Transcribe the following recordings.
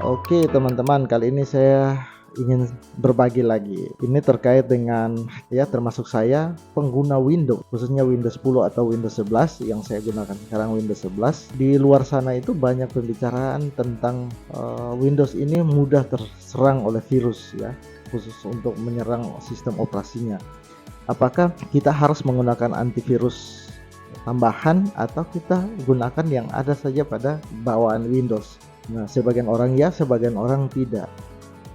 Oke teman-teman, kali ini saya ingin berbagi lagi. Ini terkait dengan termasuk saya pengguna Windows, khususnya Windows 10 atau Windows 11 yang saya gunakan sekarang Windows 11. Di luar sana itu banyak pembicaraan tentang Windows ini mudah terserang oleh virus ya, khusus untuk menyerang sistem operasinya. Apakah kita harus menggunakan antivirus tambahan atau kita gunakan yang ada saja pada bawaan Windows? Nah, sebagian orang ya, sebagian orang tidak.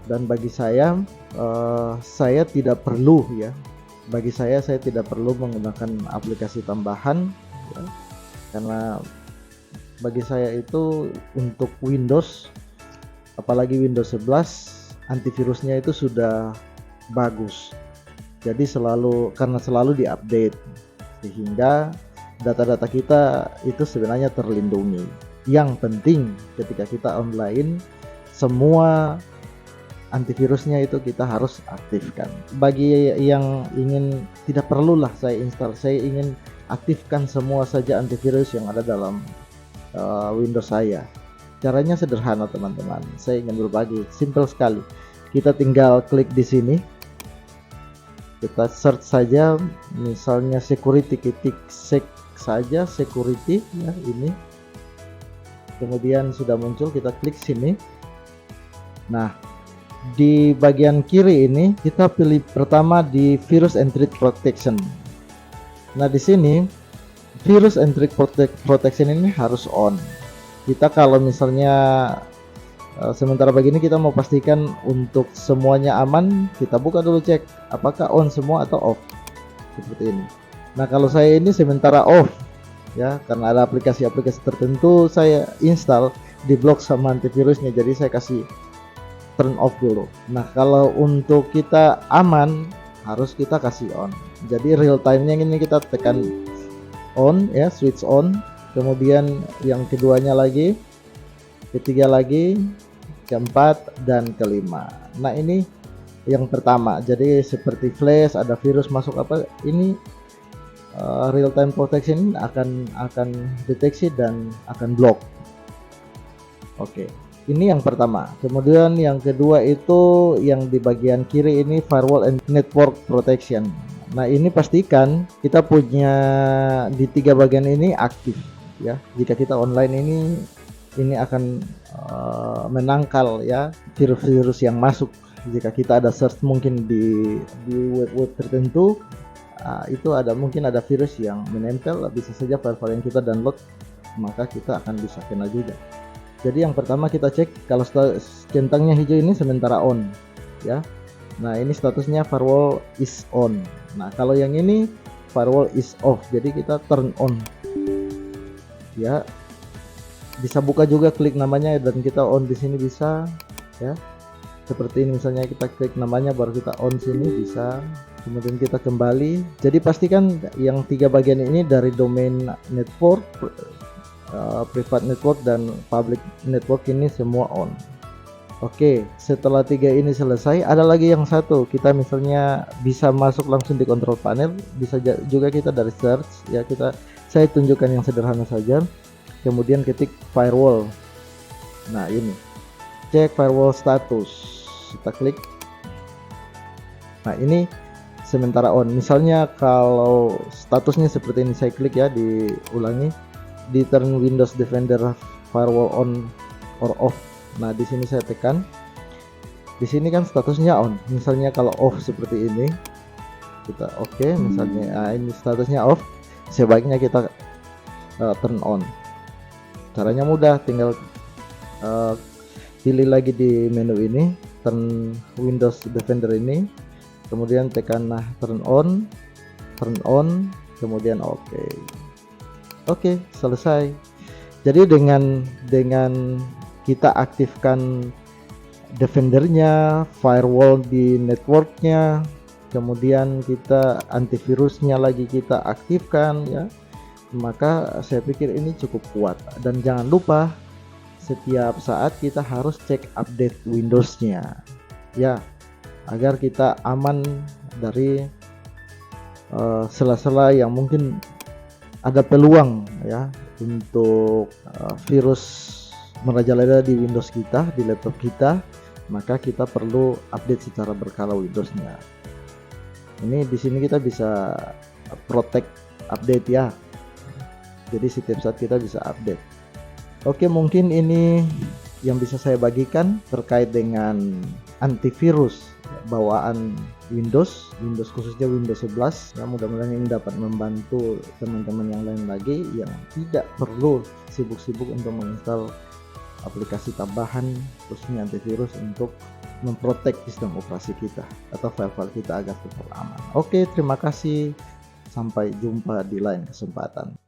Dan bagi saya tidak perlu ya. Bagi saya tidak perlu menggunakan aplikasi tambahan ya, karena bagi saya itu untuk Windows, apalagi Windows 11, antivirusnya itu sudah bagus. Jadi karena selalu diupdate, sehingga data-data kita itu sebenarnya terlindungi. Yang penting ketika kita online, semua antivirusnya itu kita harus aktifkan. Bagi yang ingin, tidak perlulah saya install, saya ingin aktifkan semua saja antivirus yang ada dalam Windows saya. Caranya sederhana teman-teman, saya ingin berbagi, simple sekali. Kita tinggal klik di sini, kita search saja misalnya security, sec saja security ya, ini kemudian sudah muncul, kita klik sini. Nah, di bagian kiri ini kita pilih pertama di virus and threat protection. Nah, di sini virus and threat protection ini harus on. Kita kalau misalnya sementara begini kita mau pastikan untuk semuanya aman, kita buka dulu, cek apakah on semua atau off, seperti ini. Nah, kalau saya ini sementara off ya, karena ada aplikasi-aplikasi tertentu saya install diblok sama antivirusnya, jadi saya kasih turn off dulu. Nah, kalau untuk kita aman harus kita kasih on. Jadi real time-nya ini kita tekan on ya, switch on. Kemudian yang keduanya lagi, ketiga lagi, keempat dan kelima. Nah, ini yang pertama. Jadi seperti flash, ada virus masuk apa, ini real time protection akan deteksi dan akan block. Oke, ini yang pertama. Kemudian yang kedua itu yang di bagian kiri ini firewall and network protection. Nah, ini pastikan kita punya di tiga bagian ini aktif ya. Jika kita online ini akan menangkal ya virus-virus yang masuk. Jika kita ada search mungkin di web tertentu, itu mungkin ada virus yang menempel, bisa saja file-file yang kita download, maka kita akan bisa kena juga. Jadi yang pertama kita cek, kalau centangnya hijau ini sementara on ya. Nah, ini statusnya firewall is on. Nah, kalau yang ini firewall is off, jadi kita turn on ya. Bisa buka juga, klik namanya dan kita on di sini bisa ya. Seperti ini misalnya, kita klik namanya baru kita on sini bisa. Kemudian kita kembali. Jadi pastikan yang tiga bagian ini dari domain network, private network dan public network ini semua on. Oke, setelah tiga ini selesai, ada lagi yang satu. Kita misalnya bisa masuk langsung di control panel, bisa juga kita dari search ya. Saya tunjukkan yang sederhana saja. Kemudian ketik firewall. Nah, ini cek firewall status, kita klik. Nah, ini sementara on. Misalnya kalau statusnya seperti ini, saya klik ya, diulangi, di turn Windows Defender firewall on or off. Nah, di sini saya tekan. Di sini kan statusnya on. Misalnya kalau off seperti ini, kita oke, misalnya ini statusnya off, sebaiknya kita turn on. Caranya mudah, tinggal pilih lagi di menu ini, turn Windows Defender ini, kemudian tekan turn on, kemudian oke, selesai. Jadi dengan kita aktifkan defendernya, firewall di networknya, kemudian kita antivirusnya lagi kita aktifkan ya, maka saya pikir ini cukup kuat. Dan jangan lupa setiap saat kita harus cek update Windows-nya ya, agar kita aman dari sela-sela yang mungkin ada peluang ya untuk virus merajalela di Windows kita, di laptop kita, maka kita perlu update secara berkala Windowsnya. Ini di sini kita bisa protect update ya. Jadi setiap saat kita bisa update. Oke, mungkin ini yang bisa saya bagikan terkait dengan antivirus bawaan Windows khususnya Windows 11 ya. Mudah-mudahan ini dapat membantu teman-teman yang lain lagi yang tidak perlu sibuk-sibuk untuk menginstal aplikasi tambahan khususnya antivirus untuk memprotek sistem operasi kita atau file-file kita agar tetap aman. Oke, terima kasih, sampai jumpa di lain kesempatan.